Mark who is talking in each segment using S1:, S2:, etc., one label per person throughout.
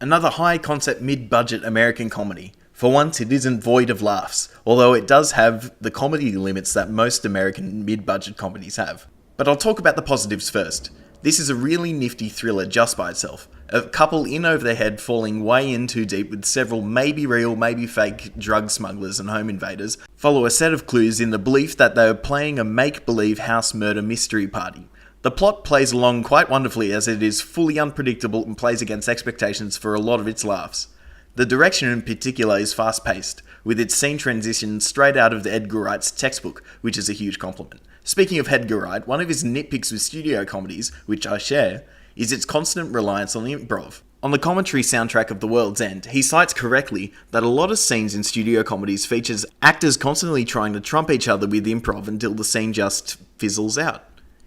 S1: Another high-concept mid-budget American comedy. For once, it isn't void of laughs, although it does have the comedy limits that most American mid-budget comedies have. But I'll talk about the positives first. This is a really nifty thriller just by itself. A couple in over their head falling way in too deep with several maybe real, maybe fake drug smugglers and home invaders follow a set of clues in the belief that they are playing a make-believe house murder mystery party. The plot plays along quite wonderfully as it is fully unpredictable and plays against expectations for a lot of its laughs. The direction in particular is fast-paced, with its scene transitions straight out of the Edgar Wright's textbook, which is a huge compliment. Speaking of Edgar Wright, one of his nitpicks with studio comedies, which I share, is its constant reliance on improv. On the commentary soundtrack of The World's End, he cites correctly that a lot of scenes in studio comedies features actors constantly trying to trump each other with improv until the scene just fizzles out.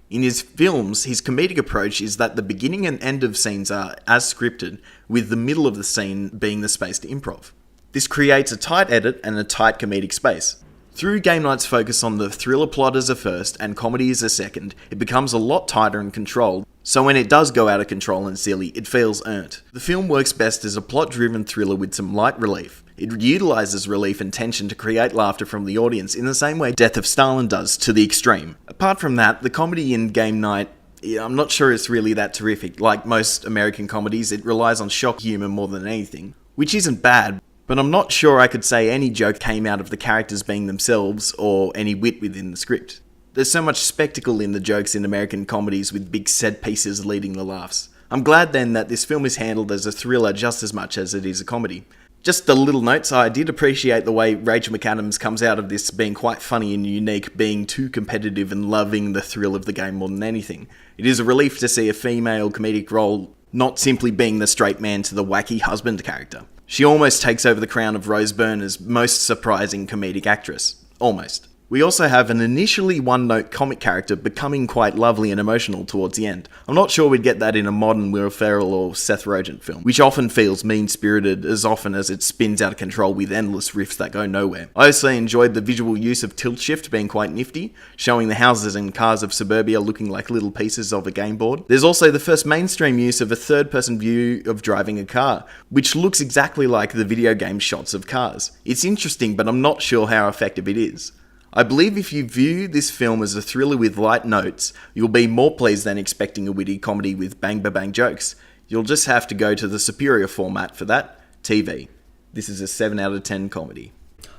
S1: In his films, his comedic approach is that the beginning and end of scenes are as scripted, with the middle of the scene being the space to improv. This creates a tight edit and a tight comedic space. Through Game Night's focus on the thriller plot as a first and comedy as a second, it becomes a lot tighter and controlled, so when it does go out of control and silly, it feels earned. The film works best as a plot-driven thriller with some light relief. It utilises relief and tension to create laughter from the audience in the same way Death of Stalin does, to the extreme. Apart from that, the comedy in Game Night, I'm not sure it's really that terrific. Like most American comedies, it relies on shock humour more than anything, which isn't bad, but I'm not sure I could say any joke came out of the characters being themselves or any wit within the script. There's so much spectacle in the jokes in American comedies with big set pieces leading the laughs. I'm glad then that this film is handled as a thriller just as much as it is a comedy. Just a little note, so I did appreciate the way Rachel McAdams comes out of this being quite funny and unique, being too competitive and loving the thrill of the game more than anything. It is a relief to see a female comedic role not simply being the straight man to the wacky husband character. She almost takes over the crown of Rose Byrne's most surprising comedic actress. Almost. We also have an initially one-note comic character becoming quite lovely and emotional towards the end. I'm not sure we'd get that in a modern Will Ferrell or Seth Rogen film, which often feels mean-spirited as often as it spins out of control with endless riffs that go nowhere. I also enjoyed the visual use of tilt shift being quite nifty, showing the houses and cars of suburbia looking like little pieces of a game board. There's also the first mainstream use of a third-person view of driving a car, which looks exactly like the video game shots of cars. It's interesting, but I'm not sure how effective it is. I believe if you view this film as a thriller with light notes, you'll be more pleased than expecting a witty comedy with bang-ba-bang jokes. You'll just have to go to the superior format for that, TV. This is a 7 out of 10 comedy.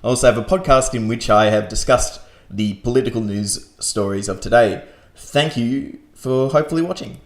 S1: I also have a podcast in which I have discussed the political news stories of today. Thank you for hopefully watching.